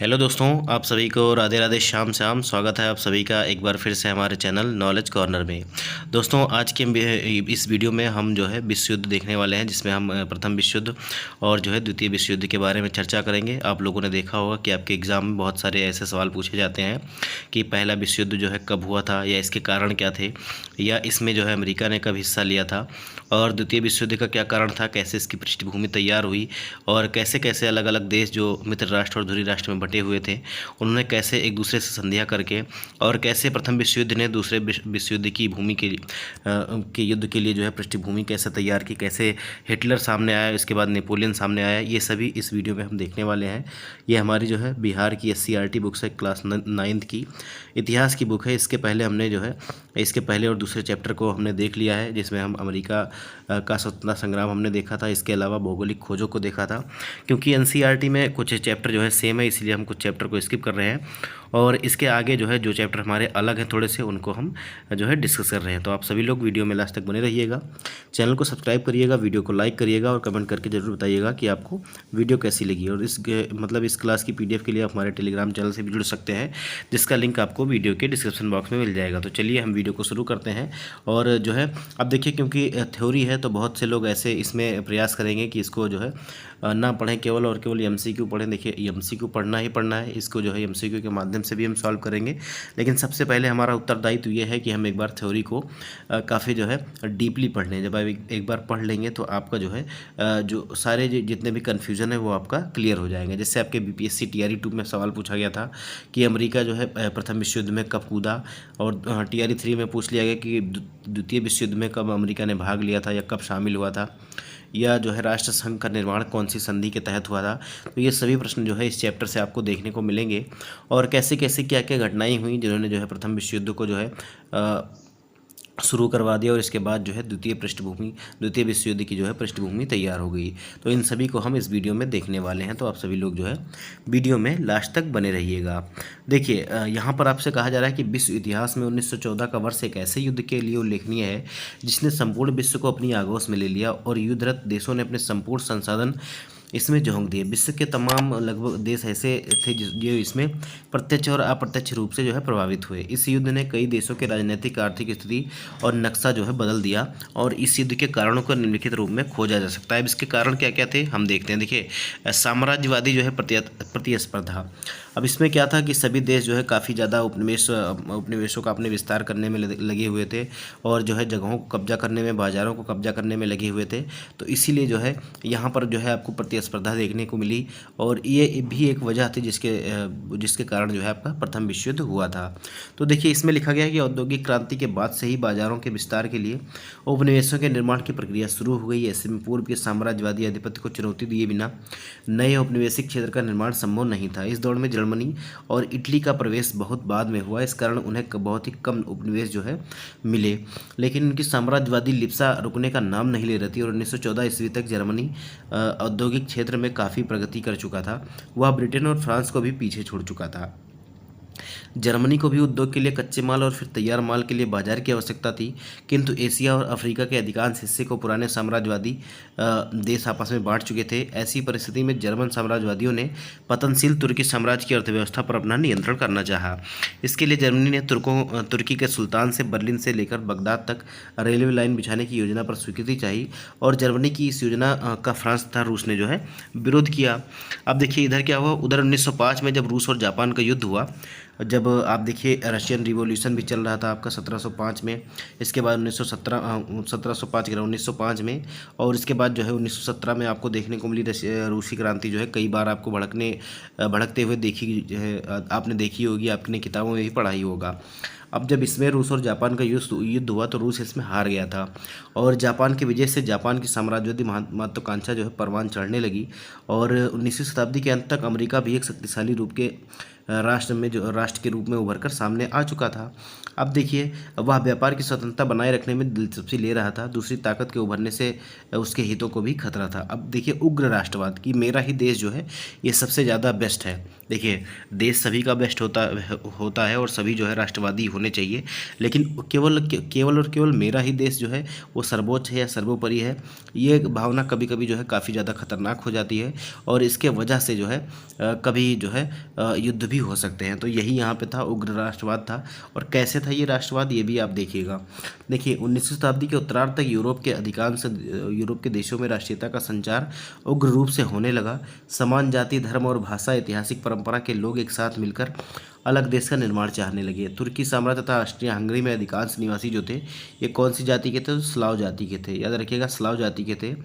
Hello दोस्तों, आप सभी को राधे राधे श्याम श्याम। स्वागत है आप सभी का एक बार फिर से हमारे चैनल नॉलेज कॉर्नर में। दोस्तों, आज के इस वीडियो में हम जो है विश्व युद्ध देखने वाले हैं, जिसमें हम प्रथम विश्व युद्ध और जो है द्वितीय विश्व युद्ध के बारे में चर्चा करेंगे। आप लोगों ने देखा होगा कि आपके एग्ज़ाम में बहुत सारे ऐसे सवाल पूछे जाते हैं कि पहला विश्व युद्ध जो है कब हुआ था, या इसके कारण क्या थे, या इसमें जो है अमेरिका ने कब हिस्सा लिया था, और द्वितीय विश्व युद्ध का क्या कारण था, कैसे इसकी पृष्ठभूमि तैयार हुई, और कैसे कैसे अलग अलग देश जो मित्र राष्ट्र और ध्रुवीय राष्ट्र में बटे हुए थे उन्होंने कैसे एक दूसरे से संधियाँ करके, और कैसे प्रथम विश्व युद्ध ने दूसरे विश्व युद्ध की भूमि के युद्ध के लिए जो है पृष्ठभूमि कैसे तैयार की, कैसे हिटलर सामने आया, इसके बाद नेपोलियन सामने आया, ये सभी इस वीडियो में हम देखने वाले हैं। ये हमारी जो है बिहार की SCERT बुक्स है, क्लास 9th की इतिहास की बुक है। इसके पहले हमने जो है इसके पहले और दूसरे चैप्टर को हमने देख लिया है, जिसमें हम अमेरिका का स्वतंत्रता संग्राम हमने देखा था। इसके अलावा भौगोलिक खोजों को देखा था। क्योंकि NCERT में कुछ चैप्टर जो है सेम है, इसलिए हम कुछ चैप्टर को स्किप कर रहे हैं, और इसके आगे जो है जो चैप्टर हमारे अलग हैं थोड़े से, उनको हम जो है डिस्कस कर रहे हैं। तो आप सभी लोग वीडियो में लास्ट तक बने रहिएगा। चैनल को सब्सक्राइब करिएगा, वीडियो को लाइक करिएगा, और कमेंट करके जरूर बताइएगा कि आपको वीडियो कैसी लगी। और इस क्लास की PDF के लिए आप हमारे टेलीग्राम चैनल से भी जुड़ सकते हैं, जिसका लिंक आपको वीडियो के डिस्क्रिप्शन बॉक्स में मिल जाएगा। तो चलिए हम वीडियो को शुरू करते हैं। और जो है अब देखिए, क्योंकि थ्योरी है तो बहुत से लोग ऐसे इसमें प्रयास करेंगे कि इसको जो है ना पढ़ें केवल, और केवल MCQ पढ़ें। देखिए, MCQ पढ़ना ही पढ़ना है, इसको जो है MCQ के माध्यम से भी हम सॉल्व करेंगे। लेकिन सबसे पहले हमारा उत्तरदायित्व ये है कि हम एक बार थ्योरी को काफ़ी जो है डीपली पढ़ लें। जब आप एक बार पढ़ लेंगे तो आपका जो है जो सारे जितने भी कन्फ्यूज़न है वो आपका क्लियर हो जाएंगे। जैसे आपके BPSC TRE 2 में सवाल पूछा गया था कि अमेरिका जो है प्रथम विश्व युद्ध में कब कूदा, और TRE 3 में पूछ लिया गया कि द्वितीय विश्व युद्ध में कब अमेरिका ने भाग लिया था या कब शामिल हुआ था, या जो है राष्ट्र संघ का निर्माण कौन सी संधि के तहत हुआ था। तो ये सभी प्रश्न जो है इस चैप्टर से आपको देखने को मिलेंगे, और कैसे कैसे क्या क्या घटनाएं हुई जिन्होंने जो है प्रथम विश्व युद्ध को जो है शुरू करवा दिया, और इसके बाद जो है द्वितीय विश्व युद्ध की जो है पृष्ठभूमि तैयार हो गई। तो इन सभी को हम इस वीडियो में देखने वाले हैं। तो आप सभी लोग जो है वीडियो में लास्ट तक बने रहिएगा। देखिए, यहाँ पर आपसे कहा जा रहा है कि विश्व इतिहास में 1914 का वर्ष एक ऐसे युद्ध के लिए उल्लेखनीय है जिसने संपूर्ण विश्व को अपनी आगोश में ले लिया, और युद्धरत देशों ने अपने संपूर्ण संसाधन इसमें झोंक दिए। विश्व के तमाम लगभग देश ऐसे थे जो इसमें प्रत्यक्ष और अप्रत्यक्ष रूप से जो है प्रभावित हुए। इस युद्ध ने कई देशों के राजनीतिक, आर्थिक स्थिति और नक्शा जो है बदल दिया, और इस युद्ध के कारणों को निम्नलिखित रूप में खोजा जा सकता है। अब इसके कारण क्या क्या थे हम देखते हैं। देखिए, साम्राज्यवादी जो है प्रतिस्पर्धा। अब इसमें क्या था कि सभी देश जो है काफ़ी ज़्यादा उपनिवेशों का अपने विस्तार करने में लगे हुए थे, और जो है जगहों को कब्जा करने में, बाज़ारों को कब्जा करने में लगे हुए थे। तो इसीलिए जो है यहाँ पर जो है आपको प्रतिस्पर्धा देखने को मिली, और ये भी एक वजह थी जिसके कारण जो है आपका प्रथम विश्व युद्ध हुआ था। तो देखिए, इसमें लिखा गया है कि औद्योगिक क्रांति के बाद से ही बाज़ारों के विस्तार के लिए उपनिवेशों के निर्माण की प्रक्रिया शुरू हो गई। ऐसे में पूर्व के साम्राज्यवादी आधिपत्य को चुनौती दिए बिना नए औपनिवेशिक क्षेत्र का निर्माण संभव नहीं था। इस दौर में जर्मनी और इटली का प्रवेश बहुत बाद में हुआ, इस कारण उन्हें बहुत ही कम उपनिवेश जो है मिले। लेकिन उनकी साम्राज्यवादी लिप्सा रुकने का नाम नहीं ले रही थी, और 1914 ईस्वी तक जर्मनी औद्योगिक क्षेत्र में काफ़ी प्रगति कर चुका था। वह ब्रिटेन और फ्रांस को भी पीछे छोड़ चुका था। जर्मनी को भी उद्योग के लिए कच्चे माल और फिर तैयार माल के लिए बाजार की आवश्यकता थी, किंतु एशिया और अफ्रीका के अधिकांश हिस्से को पुराने साम्राज्यवादी देश आपस में बांट चुके थे। ऐसी परिस्थिति में जर्मन साम्राज्यवादियों ने पतनशील तुर्की साम्राज्य की अर्थव्यवस्था पर अपना नियंत्रण करना चाहा। इसके लिए जर्मनी ने तुर्की के सुल्तान से बर्लिन से लेकर बगदाद तक रेलवे लाइन बिछाने की योजना पर स्वीकृति चाहिए, और जर्मनी की इस योजना का फ्रांस तथा रूस ने जो है विरोध किया। अब देखिए इधर क्या हुआ, उधर 1905 में जब रूस और जापान का युद्ध हुआ, जब आप देखिए रशियन रिवॉल्यूशन भी चल रहा था आपका 1705 में, इसके बाद 1905 में, और इसके बाद जो है 1917 में आपको देखने को मिली रूसी क्रांति जो है कई बार आपको भड़कते हुए आपने देखी होगी, आपने किताबों में भी पढ़ाई होगा। अब जब इसमें रूस और जापान का युद्ध हुआ तो रूस इसमें हार गया था, और जापान की वजह से जापान की साम्राज्यवादी महत्वाकांक्षा जो है परवान चढ़ने लगी, और 19वीं शताब्दी के अंत तक अमेरिका भी एक शक्तिशाली रूप राष्ट्र में जो राष्ट्र के रूप में उभर कर सामने आ चुका था। अब देखिए, वह व्यापार की स्वतंत्रता बनाए रखने में दिलचस्पी ले रहा था, दूसरी ताकत के उभरने से उसके हितों को भी खतरा था। अब देखिए, उग्र राष्ट्रवाद की मेरा ही देश जो है ये सबसे ज़्यादा बेस्ट है। देखिए, देश सभी का बेस्ट होता है और सभी जो है राष्ट्रवादी होने चाहिए, लेकिन केवल और केवल मेरा ही देश जो है वो सर्वोच्च है या सर्वोपरि है, ये भावना कभी कभी जो है काफ़ी ज़्यादा खतरनाक हो जाती है और इसके वजह से जो है कभी जो है युद्ध भी हो सकते हैं। तो यही यहाँ पे था, उग्र राष्ट्रवाद था। और कैसे था ये राष्ट्रवाद, ये भी आप देखिएगा। देखिए, 19वीं शताब्दी के उत्तरार्ध तक यूरोप के देशों में राष्ट्रीयता का संचार उग्र रूप से होने लगा। समान जाति, धर्म और भाषा, ऐतिहासिक परंपरा के लोग एक साथ मिलकर अलग देश का निर्माण चाहने लगे। तुर्की साम्राज्य तथा ऑस्ट्रिया हंगरी में अधिकांश निवासी जो थे ये कौन सी जाति के थे? तो स्लाव जाति के थे। याद रखिएगा, स्लाव जाति के थे।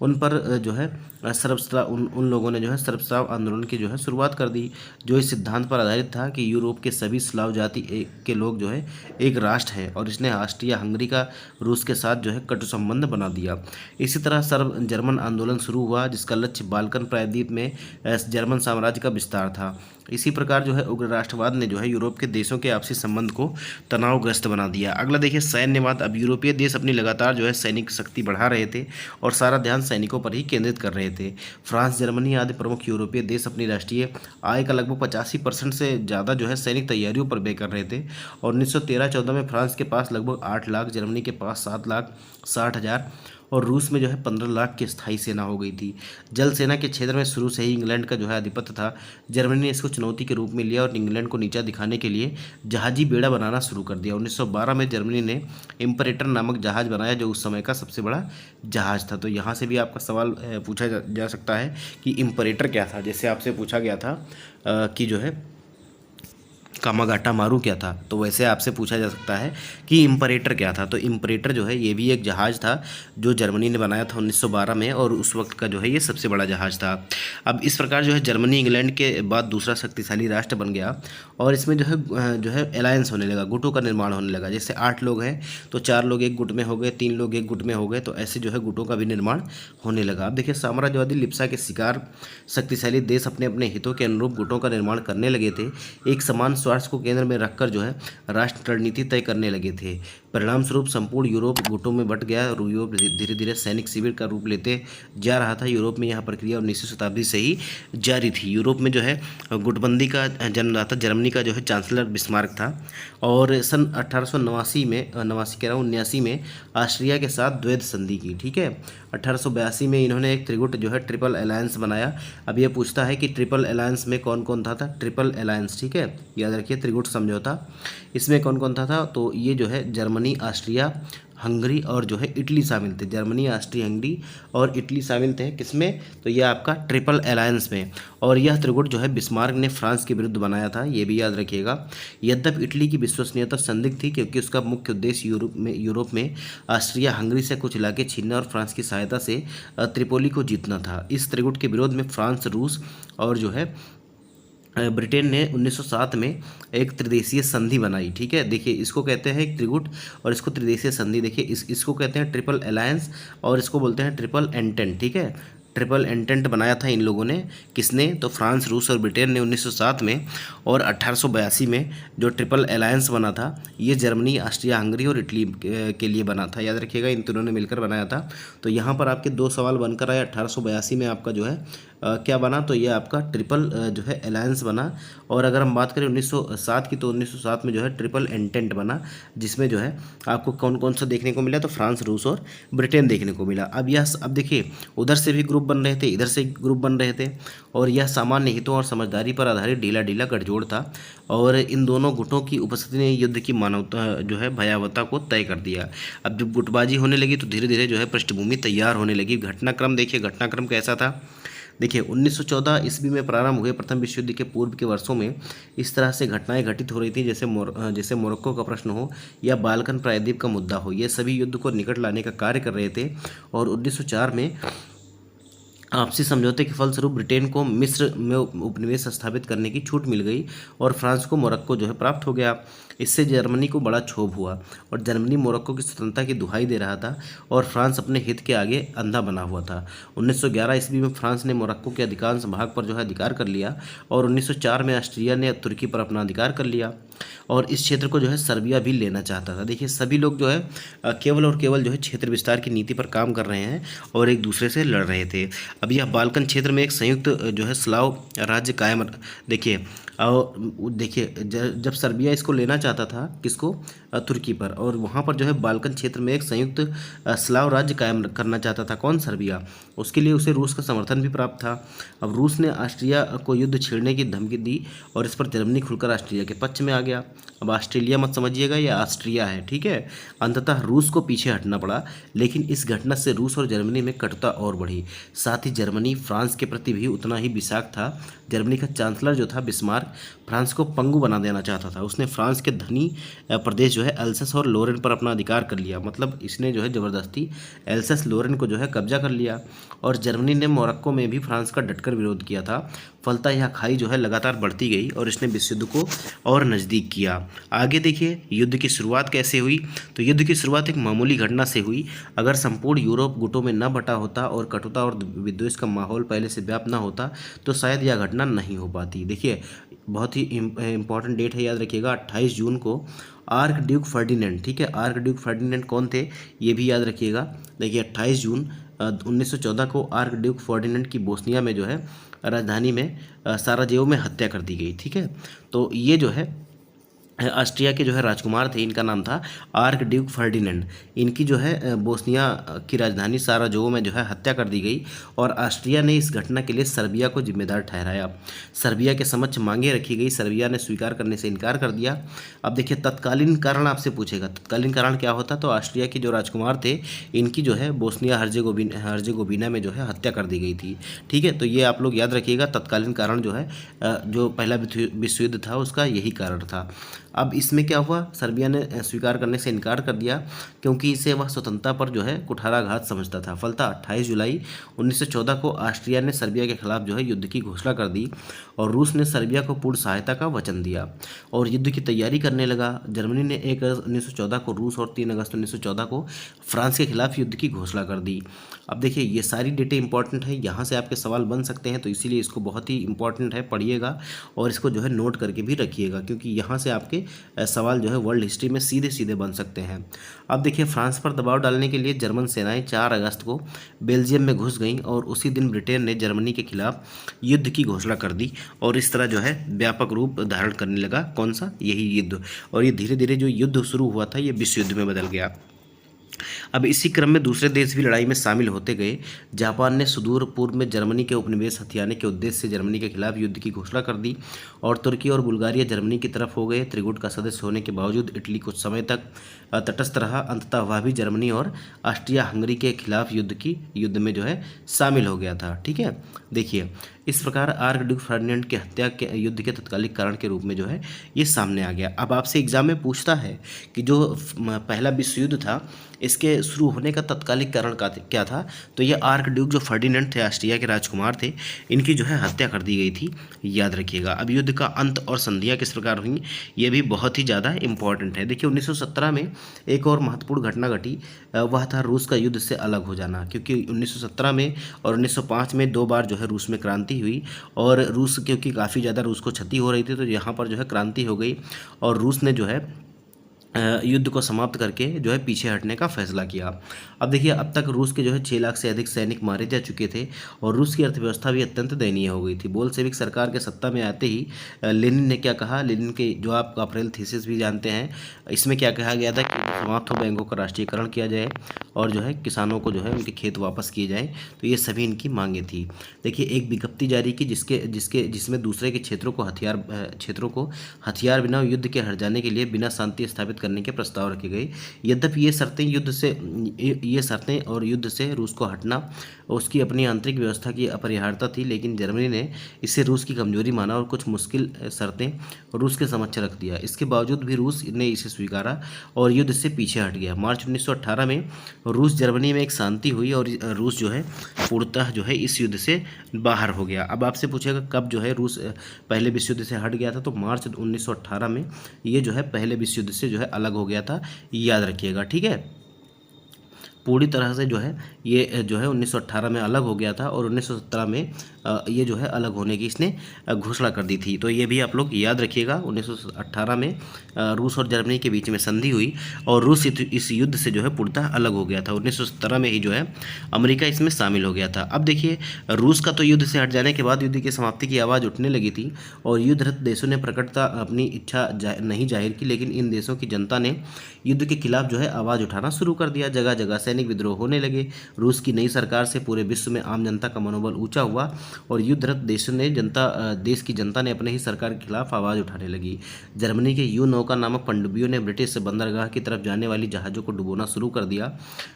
उन पर जो है उन लोगों ने जो है सर्वस्लाव आंदोलन की जो है शुरुआत कर दी, जो इस सिद्धांत पर आधारित था कि यूरोप के सभी स्लाव जाति के लोग जो है एक राष्ट्र है, और इसने ऑस्ट्रिया हंगरी का रूस के साथ जो है कटु संबंध बना दिया। इसी तरह सर्व जर्मन आंदोलन शुरू हुआ, जिसका लक्ष्य बाल्कन प्रायद्वीप में जर्मन साम्राज्य का विस्तार था। इसी प्रकार जो है उग्र राष्ट्रवाद ने जो है यूरोप के देशों के आपसी संबंध को तनावग्रस्त बना दिया। अगला देखिए, सैन्यवाद। अब यूरोपीय देश अपनी लगातार जो है सैनिक शक्ति बढ़ा रहे थे और सारा ध्यान सैनिकों पर ही केंद्रित कर रहे थे। फ्रांस, जर्मनी आदि प्रमुख यूरोपीय देश अपनी राष्ट्रीय आय का लगभग 85% से ज़्यादा जो है सैनिक तैयारियों पर व्यय कर रहे थे। और 1913-14 में फ्रांस के पास लगभग 8 लाख, जर्मनी के पास 7,60,000 और रूस में जो है 15 लाख की स्थायी सेना हो गई थी। जल सेना के क्षेत्र में शुरू से ही इंग्लैंड का जो है आधिपत्य था। जर्मनी ने इसको चुनौती के रूप में लिया और इंग्लैंड को नीचा दिखाने के लिए जहाजी बेड़ा बनाना शुरू कर दिया। 1912 में जर्मनी ने इम्परेटर नामक जहाज बनाया, जो उस समय का सबसे बड़ा जहाज था। तो यहाँ से भी आपका सवाल पूछा जा सकता है कि इम्परेटर क्या था। जैसे आपसे पूछा गया था कि जो है कामागाटा मारू क्या था, तो वैसे आपसे पूछा जा सकता है कि इम्परेटर क्या था। तो इम्परेटर जो है ये भी एक जहाज़ था जो जर्मनी ने बनाया था 1912 में, और उस वक्त का जो है ये सबसे बड़ा जहाज़ था। अब इस प्रकार जो है जर्मनी इंग्लैंड के बाद दूसरा शक्तिशाली राष्ट्र बन गया, और इसमें जो है अलायंस होने लगा, गुटों का निर्माण होने लगा। जैसे 8 लोग हैं तो 4 लोग एक गुट में हो गए, 3 लोग एक गुट में हो गए, तो ऐसे जो है गुटों का भी निर्माण होने लगा। अब देखिए, साम्राज्यवादी लिप्सा के शिकार शक्तिशाली देश अपने अपने हितों के अनुरूप गुटों का निर्माण करने लगे थे। एक समान स्वार्थ को केंद्र में रखकर जो है राष्ट्र रणनीति तय करने लगे थे। परिणाम स्वरूप संपूर्ण यूरोप गुटों में बंट गया और यूरोप धीरे धीरे सैनिक शिविर का रूप लेते जा रहा था। यूरोप में यह प्रक्रिया 19वीं शताब्दी से ही जारी थी। यूरोप में जो है गुटबंदी का जन्म रहा था। जर्मनी का जो है चांसलर बिस्मार्क था, और सन 1889 में ऑस्ट्रिया के साथ द्वैध संधि की। ठीक है, 1882 में इन्होंने एक त्रिगुट जो है ट्रिपल अलायंस बनाया। अब ये पूछता है कि ट्रिपल अलायंस में कौन कौन था ट्रिपल अलायंस, ठीक है, याद रखिए, त्रिगुट समझौता, इसमें कौन कौन था तो ये जो है जर्मनी, ऑस्ट्रिया, हंगरी और जो है इटली शामिल थे। जर्मनी, ऑस्ट्रिया, हंगरी और इटली शामिल थे किसमें? तो ये आपका ट्रिपल अलायंस में। और यह त्रिगुट जो है बिस्मार्क ने फ्रांस के विरुद्ध बनाया था, ये भी याद रखिएगा। यद्यपि इटली की विश्वसनीयता संदिग्ध थी, क्योंकि उसका मुख्य उद्देश्य यूरोप में ऑस्ट्रिया हंगरी से कुछ इलाके छीनना और फ्रांस की सहायता से त्रिपोली को जीतना था। इस त्रिगुट के विरोध में फ्रांस, रूस और जो है ब्रिटेन ने 1907 में एक त्रिदेशीय संधि बनाई। ठीक है, देखिए, इसको कहते हैं एक त्रिगुट और इसको त्रिदेशीय संधि। देखिए, इसको कहते हैं ट्रिपल अलायंस और इसको बोलते हैं ट्रिपल एंटेंट। ठीक है, ट्रिपल एंटेंट बनाया था इन लोगों ने। किसने? तो फ्रांस, रूस और ब्रिटेन ने 1907 में। और 1882 में जो ट्रिपल अलायंस बना था ये जर्मनी, ऑस्ट्रिया, हंगरी और इटली के लिए बना था। याद रखिएगा, इन तीनों ने मिलकर बनाया था। तो यहाँ पर आपके 2 सवाल बनकर आए। 1882 में आपका जो है क्या बना? तो ये आपका ट्रिपल जो है अलायंस बना। और अगर हम बात करें 1907 की, तो 1907 में जो है ट्रिपल एंटेंट बना, जिसमें जो है आपको कौन कौन सा देखने को मिला? तो फ्रांस, रूस और ब्रिटेन देखने को मिला। अब देखिए, उधर से भी ग्रुप बन रहे थे, इधर से ग्रुप बन रहे थे, और यह सामान्य हितों और समझदारी पर आधारित ढीला गठजोड़ था। और इन दोनों गुटों की उपस्थिति ने युद्ध की मानवता जो है भयावहता को तय कर दिया। अब जब गुटबाजी होने लगी तो धीरे धीरे जो है पृष्ठभूमि तैयार होने लगी। घटनाक्रम देखिए, घटनाक्रम कैसा था? देखिए, 1914 ईस्वी में प्रारंभ हुए प्रथम विश्व युद्ध के पूर्व के वर्षों में इस तरह से घटनाएं घटित हो रही थी, जैसे मोरक्को का प्रश्न हो या बाल्कन प्रायद्वीप का मुद्दा हो। ये सभी युद्ध को निकट लाने का कार्य कर रहे थे। और 1904 में आपसी समझौते के फलस्वरूप ब्रिटेन को मिस्र में उपनिवेश स्थापित करने की छूट मिल गई और फ्रांस को मोरक्को जो है प्राप्त हो गया। इससे जर्मनी को बड़ा क्षोभ हुआ और जर्मनी मोरक्को की स्वतंत्रता की दुहाई दे रहा था और फ्रांस अपने हित के आगे अंधा बना हुआ था। 1911 ईस्वी में फ्रांस ने मोरक्को के अधिकांश भाग पर जो है अधिकार कर लिया और 1904 में ऑस्ट्रिया ने तुर्की पर अपना अधिकार कर लिया और इस क्षेत्र को जो है सर्बिया भी लेना चाहता था। देखिए सभी लोग जो है केवल और केवल जो है क्षेत्र विस्तार की नीति पर काम कर रहे हैं और एक दूसरे से लड़ रहे थे। अब यह बाल्कन क्षेत्र में एक संयुक्त जो है स्लाव राज्य कायम, देखिए और देखिए जब सर्बिया इसको लेना चाहता था किसको, तुर्की पर, और वहाँ पर जो है बाल्कन क्षेत्र में एक संयुक्त स्लाव राज्य कायम करना चाहता था कौन, सर्बिया। उसके लिए उसे रूस का समर्थन भी प्राप्त था। अब रूस ने ऑस्ट्रिया को युद्ध छेड़ने की धमकी दी और इस पर जर्मनी खुलकर ऑस्ट्रिया के पक्ष में आ गया। अब ऑस्ट्रेलिया मत समझिएगा, ये ऑस्ट्रिया है, ठीक है। अंततः रूस को पीछे हटना पड़ा, लेकिन इस घटना से रूस और जर्मनी में कटुता और बढ़ी। साथ ही जर्मनी फ्रांस के प्रति भी उतना ही विषाक्त था। जर्मनी का चांसलर जो था बिस्मार्क फ्रांस को पंगु बना देना चाहता था। उसने फ्रांस के धनी प्रदेश जो है एल्सस और लोरेन पर अपना अधिकार कर लिया, मतलब इसने जो है ज़बरदस्ती एल्सस लोरेन को जो है कब्जा कर लिया। और जर्मनी ने मोरक्को में भी फ्रांस का डटकर विरोध किया था। फलतः यह खाई जो है लगातार बढ़ती गई और इसने विश्व युद्ध को और नज़दीक किया। आगे देखिए युद्ध की शुरुआत कैसे हुई। तो युद्ध की शुरुआत एक मामूली घटना से हुई। अगर संपूर्ण यूरोप गुटों में न बटा होता और कटुता और विद्वेष का माहौल पहले से व्याप्त न होता तो शायद यह घटना नहीं हो पाती। देखिए बहुत ही इम्पॉर्टेंट डेट है, याद रखिएगा 28 जून को आर्क ड्यूक फर्डिनेंड, ठीक है, आर्क ड्यूक फर्डिनेंड कौन थे ये भी याद रखिएगा। देखिए 28 जून 1914 को आर्क ड्यूक फर्डिनेंड की बोस्निया में जो है राजधानी में साराजेवो में हत्या कर दी गई, ठीक है। तो ये जो है ऑस्ट्रिया के जो है राजकुमार थे, इनका नाम था आर्क ड्यूक फर्डिनेंड। इनकी जो है बोस्निया की राजधानी साराजेवो में जो है हत्या कर दी गई और ऑस्ट्रिया ने इस घटना के लिए सर्बिया को जिम्मेदार ठहराया। सर्बिया के समक्ष मांगे रखी गई, सर्बिया ने स्वीकार करने से इनकार कर दिया। अब देखिए तत्कालीन कारण आपसे पूछेगा, तत्कालीन कारण क्या होता, तो ऑस्ट्रिया के जो राजकुमार थे इनकी जो है बोस्निया हर्जेगोविना में जो है हत्या कर दी गई थी, ठीक है। तो ये आप लोग याद रखिएगा, तत्कालीन कारण जो है जो पहला विश्व युद्ध था उसका यही कारण था। अब इसमें क्या हुआ, सर्बिया ने स्वीकार करने से इनकार कर दिया क्योंकि इसे वह स्वतंत्रता पर जो है कुठाराघात समझता था। फलतः 28 जुलाई 1914 को ऑस्ट्रिया ने सर्बिया के खिलाफ जो है युद्ध की घोषणा कर दी और रूस ने सर्बिया को पूर्ण सहायता का वचन दिया और युद्ध की तैयारी करने लगा। जर्मनी ने 1 अगस्त 1914 को रूस और 3 अगस्त 1914 को फ्रांस के खिलाफ युद्ध की घोषणा कर दी। अब देखिए ये सारी डेटें इंपॉर्टेंट है, यहाँ से आपके सवाल बन सकते हैं, तो इसीलिए इसको बहुत ही इंपॉर्टेंट है, पढ़िएगा और इसको जो है नोट करके भी रखिएगा क्योंकि यहाँ से आपके सवाल जो है वर्ल्ड हिस्ट्री में सीधे सीधे बन सकते हैं। अब देखिए फ्रांस पर दबाव डालने के लिए जर्मन सेनाएं 4 अगस्त को बेल्जियम में घुस गईं और उसी दिन ब्रिटेन ने जर्मनी के खिलाफ युद्ध की घोषणा कर दी और इस तरह जो है व्यापक रूप धारण करने लगा कौन सा, यही युद्ध। और ये धीरे धीरे जो युद्ध शुरू हुआ था ये विश्व युद्ध में बदल गया। अब इसी क्रम में दूसरे देश भी लड़ाई में शामिल होते गए। जापान ने सुदूर पूर्व में जर्मनी के उपनिवेश हथियाने के उद्देश्य से जर्मनी के खिलाफ युद्ध की घोषणा कर दी और तुर्की और बुल्गारिया जर्मनी की तरफ हो गए। त्रिगुट का सदस्य होने के बावजूद इटली कुछ समय तक तटस्थ रहा। अंततः वह भी जर्मनी और ऑस्ट्रिया हंगरी के खिलाफ युद्ध में जो है शामिल हो गया था, ठीक है। देखिए इस प्रकार आर्क ड्यूक फर्डिनेंड की हत्या के युद्ध के तत्कालिक कारण के रूप में जो है ये सामने आ गया। अब आपसे एग्जाम में पूछता है कि जो पहला विश्व युद्ध था इसके शुरू होने का तत्कालिक कारण क्या था, तो ये आर्क ड्यूक जो फर्डिनेंड थे ऑस्ट्रिया के राजकुमार थे, इनकी जो है हत्या कर दी गई थी, याद रखिएगा। अब युद्ध का अंत और संधियाँ किस प्रकार हुई ये भी बहुत ही ज़्यादा इंपॉर्टेंट है। देखिए 1917 में एक और महत्वपूर्ण घटना घटी, वह था रूस का युद्ध से अलग हो जाना, क्योंकि 1917 में और 1905 में 2 बार जो है रूस में क्रांति हुई और रूस क्योंकि काफ़ी ज़्यादा रूस को क्षति हो रही थी तो यहाँ पर जो है क्रांति हो गई और रूस ने जो है युद्ध को समाप्त करके जो है पीछे हटने का फैसला किया। अब देखिए अब तक रूस के जो है 6 लाख से अधिक सैनिक मारे जा चुके थे और रूस की अर्थव्यवस्था भी अत्यंत दयनीय हो गई थी। बोल्शेविक सरकार के सत्ता में आते ही लेनिन ने क्या कहा, लेनिन के जो आप अप्रैल थीसिस भी जानते हैं, इसमें क्या कहा गया था कि समाप्त हो बैंकों का राष्ट्रीयकरण किया जाए और जो है किसानों को जो है उनके खेत वापस किए जाएँ। तो ये सभी इनकी मांगें थी। देखिए एक विज्ञप्ति जारी की जिसमें दूसरे के क्षेत्रों को हथियार बिना युद्ध के हट जाने के लिए बिना शांति स्थापित करने के प्रस्ताव रखे गए। यद्यपि ये शर्तें और युद्ध से रूस को हटना उसकी अपनी आंतरिक व्यवस्था की अपरिहार्यता थी, लेकिन जर्मनी ने इसे रूस की कमजोरी माना और कुछ मुश्किल शर्तें रूस के समक्ष रख दिया। इसके बावजूद भी रूस ने इसे स्वीकारा और युद्ध से पीछे हट गया। मार्च 1918 में रूस जर्मनी में एक शांति हुई और रूस जो है पूर्णतः जो है इस युद्ध से बाहर हो गया। अब आपसे पूछेगा कब जो है रूस पहले विश्व युद्ध से हट गया था, तो मार्च 1918 में ये जो है पहले विश्व युद्ध से जो है अलग हो गया था, याद रखिएगा, ठीक है। पूरी तरह से जो है ये जो है 1918 में अलग हो गया था और 1917 में ये जो है अलग होने की इसने घोषणा कर दी थी। तो ये भी आप लोग याद रखिएगा। 1918 में रूस और जर्मनी के बीच में संधि हुई और रूस इस युद्ध से जो है पूर्णतः अलग हो गया था। 1917 में ही जो है अमेरिका इसमें शामिल हो गया था। अब देखिए, रूस का तो युद्ध से हट जाने के बाद युद्ध की समाप्ति की आवाज़ उठने लगी थी और युद्धरत देशों ने प्रकटता अपनी इच्छा नहीं जाहिर की, लेकिन इन देशों की जनता ने युद्ध के खिलाफ जो है आवाज़ उठाना शुरू कर दिया। जगह जगह सैनिक विद्रोह होने लगे। रूस की नई सरकार से पूरे विश्व में आम जनता का मनोबल ऊंचा हुआ और युद्धरत देश की जनता ने अपने ही सरकार के खिलाफ आवाज़ उठाने लगी। जर्मनी के यू नौका नामक पनडुब्बियों ने ब्रिटिश बंदरगाह की तरफ जाने वाली जहाज़ों को डुबोना शुरू कर दिया,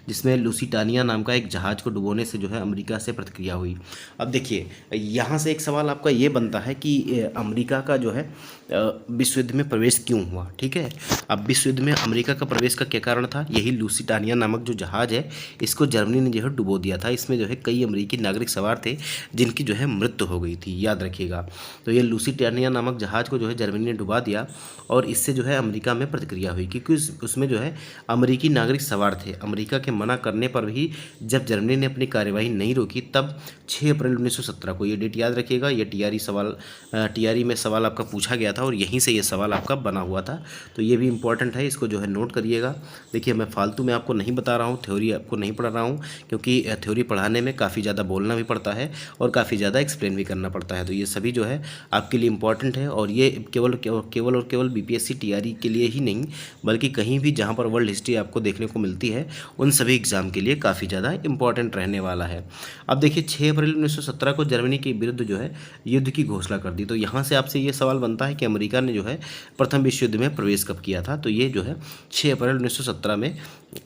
जिसमें लुसिटानिया नाम का एक जहाज़ को डुबोने से जो है अमेरिका से प्रतिक्रिया हुई। अब देखिए, यहाँ से एक सवाल आपका ये बनता है कि अमेरिका का जो है विश्व युद्ध में प्रवेश क्यों हुआ, ठीक है। अब विश्व युद्ध में अमेरिका का प्रवेश का क्या कारण था? यही लुसिटानिया नामक जो जहाज़ है इसको जर्मनी ने जो है डुबो दिया था। इसमें जो है कई अमेरिकी नागरिक सवार थे जिनकी जो है मृत्यु हो गई थी, याद रखिएगा। तो ये लुसिटानिया नामक जहाज़ को जो है जर्मनी ने डुबा दिया और इससे जो है अमेरिका में प्रतिक्रिया हुई, क्योंकि उसमें जो है अमेरिकी नागरिक सवार थे। अमेरिका के मना करने पर भी जब जर्मनी ने अपनी कार्यवाही नहीं रोकी, तब 6 अप्रैल 1917 को, ये डेट याद रखिएगा, ये टीआरई में सवाल आपका पूछा गया था और यहीं से ये सवाल आपका बना हुआ था। तो ये भी इंपॉर्टेंट है, इसको जो है नोट करिएगा। देखिए, मैं फालतू में आपको नहीं बता रहा हूँ, थ्योरी आपको नहीं पढ़ा रहा हूँ, क्योंकि थ्योरी पढ़ाने में काफ़ी ज़्यादा बोलना भी पड़ता है और काफ़ी ज़्यादा एक्सप्लेन भी करना पड़ता है। तो ये सभी जो है आपके लिए इंपॉर्टेंट है और ये केवल बीपीएससी टीआरई के लिए ही नहीं, बल्कि कहीं भी जहाँ पर वर्ल्ड हिस्ट्री आपको देखने को मिलती है उन सभी एग्जाम के लिए काफ़ी ज़्यादा इंपॉर्टेंट रहने वाला है। अब देखिए, 6 अप्रैल 1917 को जर्मनी के विरुद्ध जो है युद्ध की घोषणा कर दी। तो यहाँ से आपसे ये सवाल बनता है कि अमेरिका ने जो है प्रथम विश्व युद्ध में प्रवेश कब किया था? तो ये जो है 6 अप्रैल 1917 में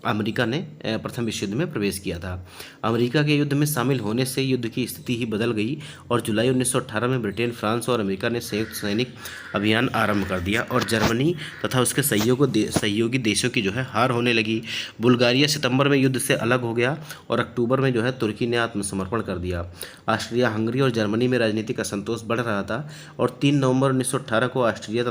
अमेरिका ने प्रथम विश्व युद्ध में प्रवेश किया था। अमेरिका के युद्ध में शामिल होने से युद्ध की स्थिति ही बदल गई और जुलाई 1918 में ब्रिटेन, फ्रांस और अमेरिका ने संयुक्त सैनिक अभियान आरंभ कर दिया और जर्मनी तथा उसके सहयोगी देशों की जो है हार होने लगी। बुल्गारिया सितंबर में युद्ध से अलग हो गया और अक्टूबर में जो है तुर्की ने आत्मसमर्पण कर दिया। ऑस्ट्रिया, हंगरी और जर्मनी में राजनीतिक असंतोष बढ़ रहा था और 3 नवंबर 1918 को ऑस्ट्रिया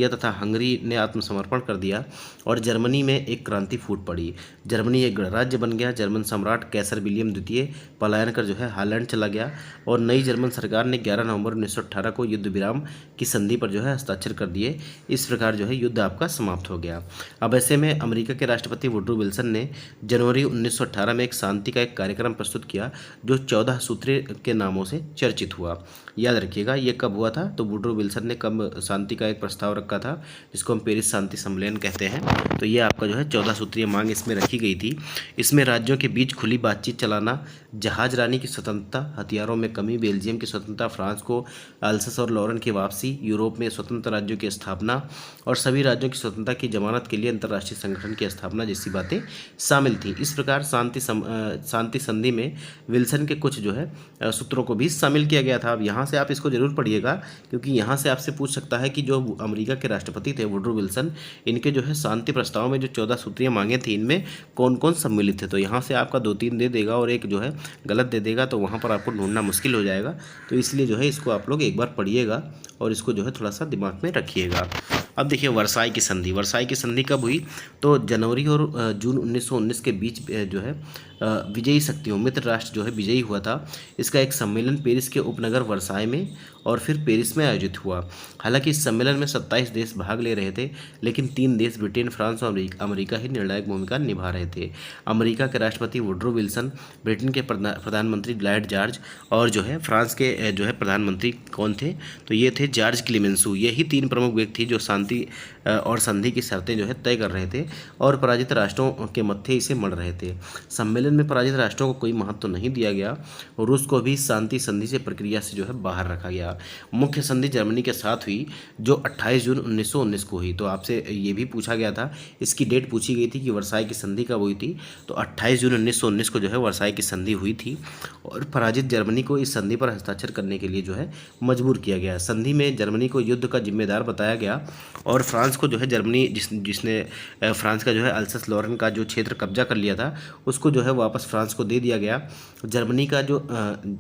तथा हंगरी ने आत्मसमर्पण कर दिया और जर्मनी में एक क्रांति फूट पड़ी। जर्मनी एक गणराज्य बन गया। जर्मन सम्राट कैसर विलियम द्वितीय पलायन कर जो है हालैंड चला गया और नई जर्मन सरकार ने 11 नवंबर 1918 को युद्ध विराम की संधि पर जो है हस्ताक्षर कर दिए। इस प्रकार जो है युद्ध आपका समाप्त हो गया। अब ऐसे में अमेरिका के राष्ट्रपति वुड्रो विल्सन ने जनवरी 1918 में एक शांति का एक कार्यक्रम प्रस्तुत किया जो 14 सूत्री के नामों से चर्चित हुआ। याद रखिएगा, ये कब हुआ था? तो वुड्रो विल्सन ने कब शांति का एक प्रस्ताव रखा था, जिसको हम पेरिस शांति सम्मेलन कहते हैं। तो ये आपका जो है 14 सूत्रीय मांग इसमें रखी गई थी। इसमें राज्यों के बीच खुली बातचीत चलाना, जहाज रानी की स्वतंत्रता, हथियारों में कमी, बेल्जियम की स्वतंत्रता, फ्रांस को अल्सस और लॉरेन की वापसी, यूरोप में स्वतंत्र राज्यों की स्थापना और सभी राज्यों की स्वतंत्रता की जमानत के लिए अंतर्राष्ट्रीय संगठन की स्थापना जैसी बातें शामिल थी। इस प्रकार शांति संधि में विल्सन के कुछ जो है सूत्रों को भी शामिल किया गया था। अब यहाँ से आप इसको जरूर पढ़िएगा, क्योंकि यहाँ से आपसे पूछ सकता है कि जो अमेरिका के राष्ट्रपति थे वुड्रो विल्सन, इनके जो है शांति प्रस्ताव में जो 14 सूत्रीय मांगे थी, इनमें कौन कौन सम्मिलित थे। तो यहाँ से आपका 2-3 दे देगा और एक जो है गलत दे देगा, तो वहाँ पर आपको ढूंढना मुश्किल हो जाएगा। तो इसलिए जो है इसको आप लोग एक बार पढ़िएगा और इसको जो है थोड़ा सा दिमाग में रखिएगा। अब देखिए, वर्साई की संधि कब हुई? तो जनवरी और जून 1919 के बीच जो है विजयी शक्तियों, मित्र राष्ट्र जो है विजयी हुआ था। इसका एक सम्मेलन पेरिस के उपनगर वर्साई में और फिर पेरिस में आयोजित हुआ। हालांकि इस सम्मेलन में 27 देश भाग ले रहे थे, लेकिन 3 देश ब्रिटेन, फ्रांस और अमेरिका ही निर्णायक भूमिका निभा रहे थे। अमेरिका के राष्ट्रपति वुड्रो विल्सन, ब्रिटेन के प्रधानमंत्री लॉयड जॉर्ज और जो है फ्रांस के जो है प्रधानमंत्री कौन थे? तो ये थे जॉर्ज क्लेमेंसो। यही 3 प्रमुख व्यक्ति जो शांति शांति और संधि की शर्तें जो है तय कर रहे थे और पराजित राष्ट्रों के मत्थे इसे मढ़ रहे थे। सम्मेलन में पराजित राष्ट्रों को कोई महत्व तो नहीं दिया गया और रूस को भी शांति संधि से प्रक्रिया से जो है बाहर रखा गया। मुख्य संधि जर्मनी के साथ हुई जो 28 जून 1919 को हुई। तो आपसे ये भी पूछा गया था, इसकी डेट पूछी गई थी कि वर्साई की संधि कब हुई थी, तो 28 जून 1919 को जो है वर्साई की संधि हुई थी और पराजित जर्मनी को इस संधि पर हस्ताक्षर करने के लिए जो है मजबूर किया गया। संधि में जर्मनी को युद्ध का जिम्मेदार बताया गया और फ्रांस को जो है जर्मनी जिसने फ्रांस का जो है अल्सस लॉरेन का जो क्षेत्र कब्जा कर लिया था उसको जो है वापस फ्रांस को दे दिया गया। जर्मनी का जो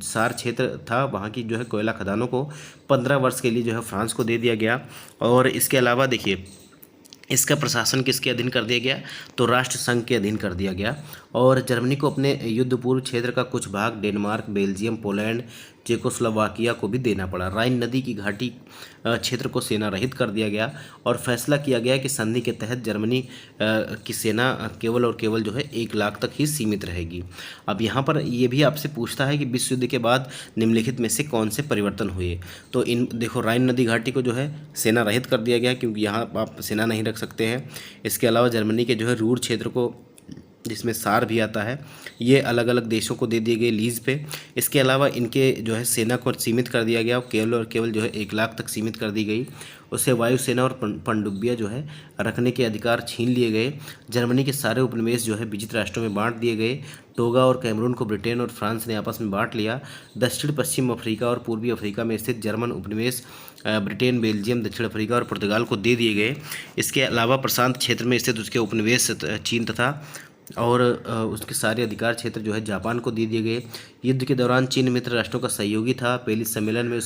सार क्षेत्र था वहाँ की जो है कोयला खदानों को 15 वर्ष के लिए जो है फ्रांस को दे दिया गया। और इसके अलावा देखिए इसका प्रशासन किसके अधीन कर दिया गया, तो राष्ट्र संघ के अधीन कर दिया गया और जर्मनी को अपने युद्ध पूर्व क्षेत्र का कुछ भाग डेनमार्क, बेल्जियम, पोलैंड, चेकोस्लोवाकिया को भी देना पड़ा। राइन नदी की घाटी क्षेत्र को सेना रहित कर दिया गया और फैसला किया गया कि संधि के तहत जर्मनी की सेना केवल और केवल जो है 1 लाख तक ही सीमित रहेगी। अब यहाँ पर ये भी आपसे पूछता है कि विश्व युद्ध के बाद निम्नलिखित में से कौन से परिवर्तन हुए, तो इन देखो राइन नदी घाटी को जो है सेना रहित कर दिया गया क्योंकि यहाँ आप सेना नहीं रख सकते हैं। इसके अलावा जर्मनी के जो है रूर क्षेत्र को, जिसमें सार भी आता है, ये अलग अलग देशों को दे दिए गए लीज पे। इसके अलावा इनके जो है सेना को सीमित कर दिया गया, केवल और केवल जो है 1 लाख तक सीमित कर दी गई। उससे वायुसेना और पनडुब्बियाँ जो है रखने के अधिकार छीन लिए गए। जर्मनी के सारे उपनिवेश जो है विजित राष्ट्रों में बांट दिए गए। टोगा और कैमरून को ब्रिटेन और फ्रांस ने आपस में बांट लिया। दक्षिण पश्चिम अफ्रीका और पूर्वी अफ्रीका में स्थित जर्मन उपनिवेश ब्रिटेन, बेल्जियम, दक्षिण अफ्रीका और पुर्तगाल को दे दिए गए। इसके अलावा प्रशांत क्षेत्र में स्थित उसके उपनिवेश चीन तथा और उसके सारे अधिकार क्षेत्र जो है जापान को दे दिए गए। युद्ध के दौरान चीन मित्र राष्ट्रों का सहयोगी था। पेरिस सम्मेलन में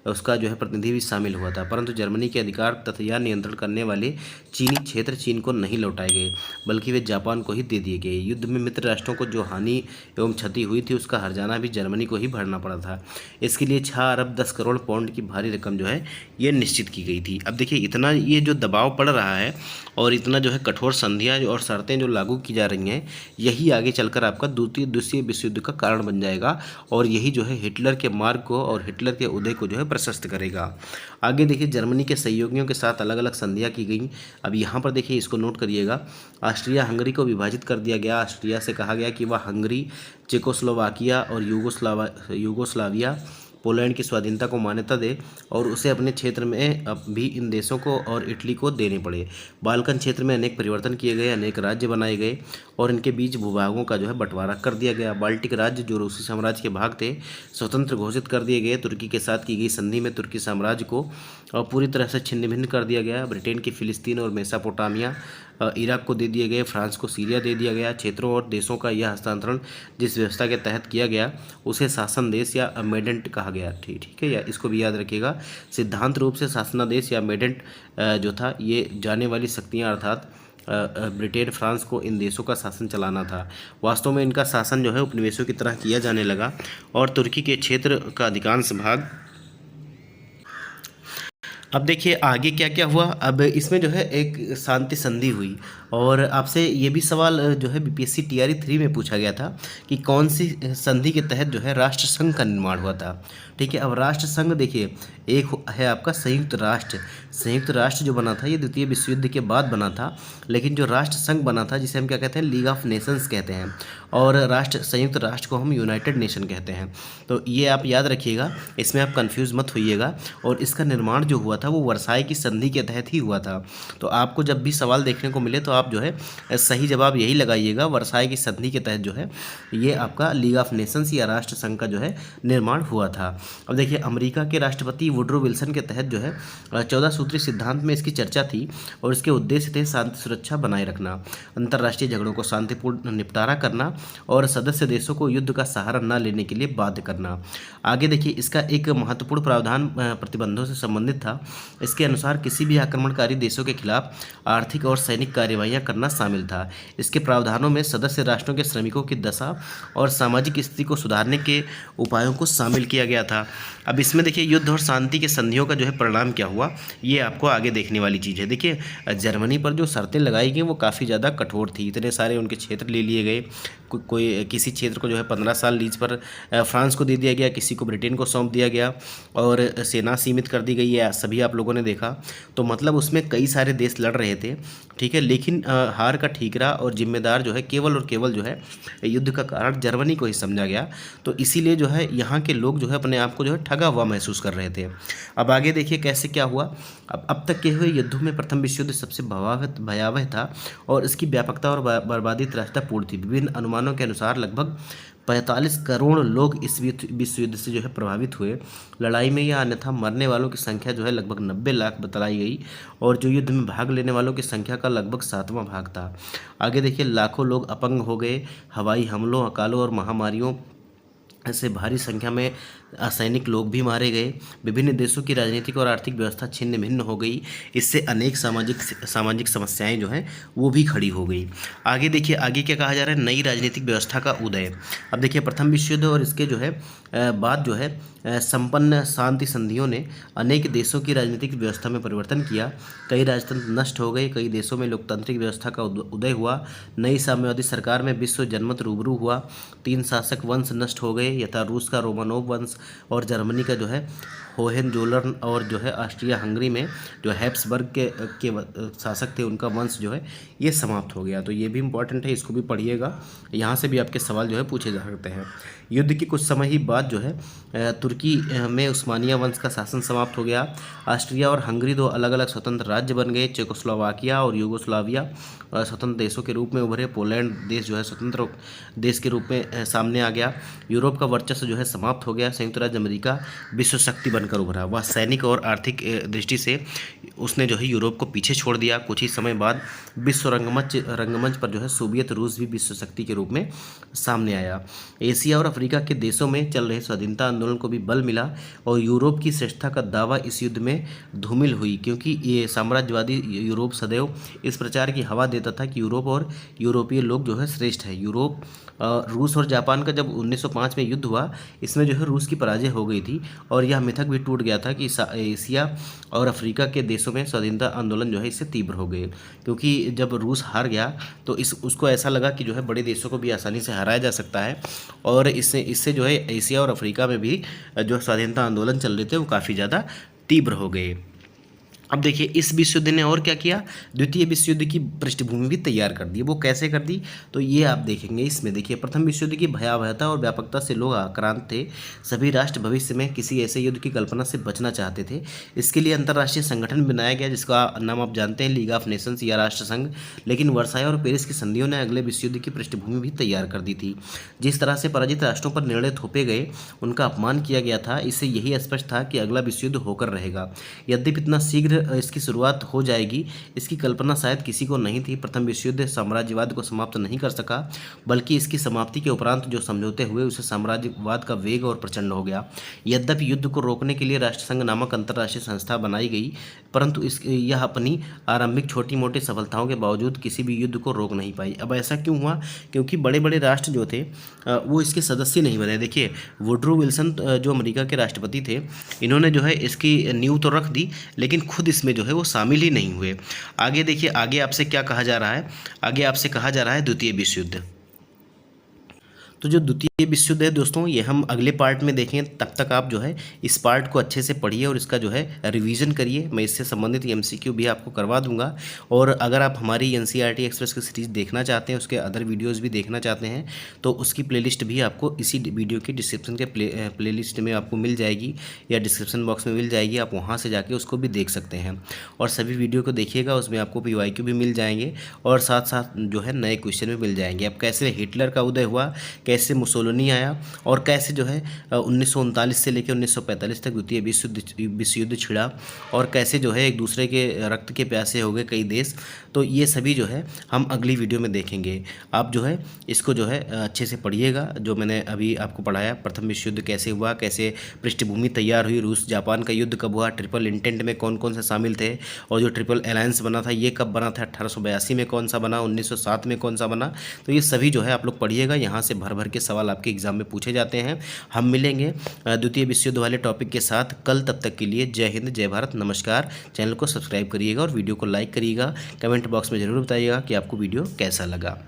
उसका जो है प्रतिनिधि भी शामिल हुआ था, परंतु जर्मनी के अधिकार तथा या नियंत्रण करने वाले चीनी क्षेत्र चीन को नहीं लौटाए गए बल्कि वे जापान को ही दे दिए गए। युद्ध में मित्र राष्ट्रों को जो हानि एवं क्षति हुई थी उसका हर्जाना भी जर्मनी को ही भरना पड़ा था। इसके लिए 6 अरब 10 करोड़ पाउंड की भारी रकम जो है ये निश्चित की गई थी। अब देखिए इतना ये जो दबाव पड़ रहा है और इतना जो है कठोर संधियाँ और शर्तें जो लागू की जा रही हैं, यही आगे चलकर आपका द्वितीय विश्व युद्ध का कारण बन जाएगा और यही जो है हिटलर के मार्ग को और हिटलर के उदय को जो है प्रशस्त करेगा। आगे देखिए जर्मनी के सहयोगियों के साथ अलग अलग संधियाँ की गई। अब यहाँ पर देखिए इसको नोट करिएगा। ऑस्ट्रिया हंगरी को विभाजित कर दिया गया। ऑस्ट्रिया से कहा गया कि वह हंगरी, चेकोस्लोवाकिया और यूगोस्लाविया, पोलैंड की स्वाधीनता को मान्यता दे और उसे अपने क्षेत्र में अब भी इन देशों को और इटली को देने पड़े। बाल्कन क्षेत्र में अनेक परिवर्तन किए गए, अनेक राज्य बनाए गए और इनके बीच भूभागों का जो है बंटवारा कर दिया गया। बाल्टिक राज्य जो रूसी साम्राज्य के भाग थे स्वतंत्र घोषित कर दिए गए। तुर्की के साथ की गई संधि में तुर्की साम्राज्य को पूरी तरह से छिन्न भिन्न कर दिया गया। ब्रिटेन की फिलिस्तीन और मेसोपोटामिया इराक को दे दिए गए। फ्रांस को सीरिया दे दिया गया। क्षेत्रों और देशों का यह हस्तांतरण जिस व्यवस्था के तहत किया गया उसे शासन देश या मेडेंट कहा गया। ठीक है, या इसको भी याद रखिएगा। सिद्धांत रूप से शासनादेश या मेडेंट जो था ये जाने वाली शक्तियाँ अर्थात ब्रिटेन, फ्रांस को इन देशों का शासन चलाना था। वास्तव में इनका शासन जो है उपनिवेशों की तरह किया जाने लगा और तुर्की के क्षेत्र का अधिकांश भाग। अब देखिए आगे क्या क्या हुआ। अब इसमें जो है एक शांति संधि हुई और आपसे ये भी सवाल जो है बीपीएससी टीआरई 3 में पूछा गया था कि कौन सी संधि के तहत जो है राष्ट्र संघ का निर्माण हुआ था। ठीक है, अब राष्ट्र संघ देखिए एक है आपका संयुक्त राष्ट्र। संयुक्त राष्ट्र जो बना था ये द्वितीय विश्व युद्ध के बाद बना था, लेकिन जो राष्ट्र संघ बना था जिसे हम क्या कहते हैं, लीग ऑफ नेशंस कहते हैं और संयुक्त राष्ट्र को हम यूनाइटेड नेशन कहते हैं। तो ये आप याद रखिएगा, इसमें आप कंफ्यूज मत होइएगा। और इसका निर्माण जो हुआ था वो वर्साई की संधि के तहत ही हुआ था। तो आपको जब भी सवाल देखने को मिले तो आप जो है सही जवाब यही लगाइएगा, वर्साई की संधि के तहत जो है ये आपका लीग ऑफ नेशंस या राष्ट्र संघ का जो है निर्माण हुआ था। अब देखिए अमेरिका के राष्ट्रपति वुडरो विल्सन के तहत जो है 14 सूत्री सिद्धांत में इसकी चर्चा थी और इसके उद्देश्य थे शांति सुरक्षा बनाए रखना, अंतर्राष्ट्रीय झगड़ों को शांतिपूर्ण निपटारा करना और सदस्य देशों को युद्ध का सहारा न लेने के लिए बाध्य करना। आगे देखिए इसका एक महत्वपूर्ण प्रावधान प्रतिबंधों से संबंधित था। इसके अनुसार किसी भी आक्रमणकारी देशों के खिलाफ आर्थिक और सैनिक कार्यवाहियां करना शामिल था। इसके प्रावधानों में सदस्य राष्ट्रों के श्रमिकों की दशा और सामाजिक स्थिति को सुधारने के उपायों को शामिल किया गया था। अब इसमें देखिए युद्ध और शांति के संधियों का जो है परिणाम क्या हुआ ये आपको आगे देखने वाली चीज़ है। देखिए जर्मनी पर जो शर्तें लगाई गई वो काफ़ी ज़्यादा कठोर थी। इतने सारे उनके क्षेत्र ले लिए गए, कोई किसी क्षेत्र को जो है 15 साल लीज पर फ्रांस को दे दिया गया, किसी को ब्रिटेन को सौंप दिया गया और सेना सीमित कर दी गई है, सभी आप लोगों ने देखा। तो मतलब उसमें कई सारे देश लड़ रहे थे, ठीक है, लेकिन हार का ठीकरा और जिम्मेदार जो है केवल और केवल जो है युद्ध का कारण जर्मनी को ही समझा गया। तो इसीलिए जो है यहाँ के लोग जो है अपने आप को जो है ठगा हुआ महसूस कर रहे थे। अब आगे देखिए कैसे क्या हुआ। अब तक के हुए युद्धों में प्रथम विश्व युद्ध सबसे भयावह था और इसकी व्यापकता और बर्बादी त्रासदापूर्ण थी। विभिन्न अनुमानों के अनुसार लगभग 45 करोड़ लोग इस विश्व युद्ध से जो है प्रभावित हुए। लड़ाई में या अन्यथा मरने वालों की संख्या जो है लगभग 90 लाख बतलाई गई और जो युद्ध में भाग लेने वालों की संख्या का लगभग 7वां भाग था। आगे देखिए, लाखों लोग अपंग हो गए। हवाई हमलों, अकालों और महामारियों ऐसे भारी संख्या में असैनिक लोग भी मारे गए। विभिन्न देशों की राजनीतिक और आर्थिक व्यवस्था छिन्न भिन्न हो गई। इससे अनेक सामाजिक समस्याएं जो हैं वो भी खड़ी हो गई। आगे देखिए, आगे क्या कहा जा रहा है, नई राजनीतिक व्यवस्था का उदय। अब देखिए, प्रथम विश्व युद्ध और इसके जो है बाद जो है संपन्न शांति संधियों ने अनेक देशों की राजनीतिक व्यवस्था में परिवर्तन किया। कई राजतंत्र नष्ट हो गए, कई देशों में लोकतांत्रिक व्यवस्था का उदय हुआ। नई साम्यवादी सरकार में विश्व जनमत रूबरू हुआ। 3 शासक वंश नष्ट हो गए, यथा रूस का रोमानोव वंश और जर्मनी का जो है होहेनजोलर्न और जो है ऑस्ट्रिया हंगरी में जो हैब्सबर्ग के शासक थे उनका वंश जो है ये समाप्त हो गया। तो ये भी इम्पॉर्टेंट है, इसको भी पढ़िएगा, यहाँ से भी आपके सवाल जो है पूछे जा सकते हैं। युद्ध के कुछ समय ही बाद जो है तुर्की में उस्मानिया वंश का शासन समाप्त हो गया। ऑस्ट्रिया और हंगरी 2 अलग अलग स्वतंत्र राज्य बन गए। चेकोस्लोवाकिया और यूगोस्लाविया स्वतंत्र देशों के रूप में उभरे। पोलैंड देश जो है स्वतंत्र देश के रूप में सामने आ गया। यूरोप का वर्चस्व जो है समाप्त हो गया। संयुक्त राज्य अमेरिका विश्व शक्ति बनकर उभरा। वह सैनिक और आर्थिक दृष्टि से उसने जो है यूरोप को पीछे छोड़ दिया। कुछ ही समय बाद विश्व रंगमंच पर जो है सोवियत रूस भी विश्व शक्ति के रूप में सामने आया। एशिया और अफ्रीका के देशों में चल रहे स्वाधीनता आंदोलन को भी बल मिला और यूरोप की श्रेष्ठता का दावा इस युद्ध में धूमिल हुई, क्योंकि ये साम्राज्यवादी यूरोप सदैव इस प्रचार की हवा देता था कि यूरोप और यूरोपीय लोग जो है श्रेष्ठ है। रूस और जापान का जब 1905 में युद्ध हुआ, इसमें जो है रूस की पराजय हो गई थी और यह मिथक भी टूट गया था कि एशिया और अफ्रीका के देशों में स्वाधीनता आंदोलन जो है इससे तीव्र हो गए, क्योंकि जब रूस हार गया तो उसको ऐसा लगा कि जो है बड़े देशों को भी आसानी से हराया जा सकता है और इससे जो है एशिया और अफ्रीका में भी जो स्वाधीनता आंदोलन चल रहे थे वो काफ़ी ज़्यादा तीव्र हो गए। अब देखिए, इस विश्व युद्ध ने और क्या किया, द्वितीय विश्व युद्ध की पृष्ठभूमि भी तैयार कर दी। वो कैसे कर दी, तो ये आप देखेंगे इसमें। देखिए, प्रथम विश्व युद्ध की भयावहता और व्यापकता से लोग आक्रांत थे। सभी राष्ट्र भविष्य में किसी ऐसे युद्ध की कल्पना से बचना चाहते थे। इसके लिए अंतर्राष्ट्रीय संगठन बनाया गया, जिसका नाम आप जानते हैं, लीग ऑफ नेशंस या राष्ट्र संघ। लेकिन वर्साय और पेरिस की संधियों ने अगले विश्व युद्ध की पृष्ठभूमि भी तैयार कर दी थी। जिस तरह से पराजित राष्ट्रों पर निर्णय थोपे गए, उनका अपमान किया गया था, इससे यही स्पष्ट था कि अगला विश्व युद्ध होकर रहेगा। यद्यपि इतना शीघ्र इसकी शुरुआत हो जाएगी, इसकी कल्पना शायद किसी को नहीं थी। प्रथम विश्व युद्ध साम्राज्यवाद को समाप्त नहीं कर सका, बल्कि इसकी समाप्ति के उपरांत जो समझौते हुए उससे साम्राज्यवाद का वेग और प्रचंड हो गया। यद्यपि युद्ध को रोकने के लिए राष्ट्रसंघ नामक अंतर्राष्ट्रीय संस्था बनाई गई, परंतु यह अपनी आरंभिक छोटी मोटी सफलताओं के बावजूद किसी भी युद्ध को रोक नहीं पाई। अब ऐसा क्यों हुआ, क्योंकि बड़े बड़े राष्ट्र जो थे वो इसके सदस्य नहीं बने। देखिए, वुडरो विल्सन जो अमेरिका के राष्ट्रपति थे, इन्होंने जो है इसकी नींव तो रख दी, लेकिन खुद इसमें जो है वो शामिल ही नहीं हुए। आगे देखिए, आगे आपसे क्या कहा जा रहा है, आगे आपसे कहा जा रहा है द्वितीय विश्व युद्ध। तो जो द्वितीय विश्व युद्ध है दोस्तों, ये हम अगले पार्ट में देखें। तब तक आप जो है इस पार्ट को अच्छे से पढ़िए और इसका जो है रिवीजन करिए। मैं इससे संबंधित एमसीक्यू भी आपको करवा दूंगा। और अगर आप हमारी एनसीईआरटी एक्सप्रेस की सीरीज़ देखना चाहते हैं, उसके अदर वीडियोज़ भी देखना चाहते हैं, तो उसकी प्लेलिस्ट भी आपको इसी वीडियो की डिस्क्रिप्शन के प्लेलिस्ट में आपको मिल जाएगी या डिस्क्रिप्शन बॉक्स में मिल जाएगी। आप वहाँ से जाके उसको भी देख सकते हैं और सभी वीडियो को देखिएगा। उसमें आपको PYQ भी मिल जाएंगे और साथ साथ जो है नए क्वेश्चन भी मिल जाएंगे। अब कैसे हिटलर का उदय हुआ, कैसे मुसोलिनी आया और कैसे जो है 1939 से लेकर 1945 तक द्वितीय विश्व युद्ध छिड़ा और कैसे जो है एक दूसरे के रक्त के प्यासे हो गए कई देश, तो ये सभी जो है हम अगली वीडियो में देखेंगे। आप जो है इसको जो है अच्छे से पढ़िएगा, जो मैंने अभी आपको पढ़ाया। प्रथम विश्व युद्ध कैसे हुआ, कैसे पृष्ठभूमि तैयार हुई, रूस जापान का युद्ध कब हुआ, ट्रिपल इंटेंट में कौन कौन से शामिल थे और जो ट्रिपल अलायंस बना था ये कब बना था, 1882 में कौन सा बना, 1907 में कौन सा बना। तो ये सभी जो है आप लोग पढ़िएगा, यहाँ से भर भर के सवाल आपके एग्जाम में पूछे जाते हैं। हम मिलेंगे द्वितीय विश्व युद्ध वाले टॉपिक के साथ कल। तब तक के लिए जय हिंद, जय भारत, नमस्कार। चैनल को सब्सक्राइब करिएगा और वीडियो को लाइक करिएगा। कमेंट बॉक्स में ज़रूर बताइएगा कि आपको वीडियो कैसा लगा।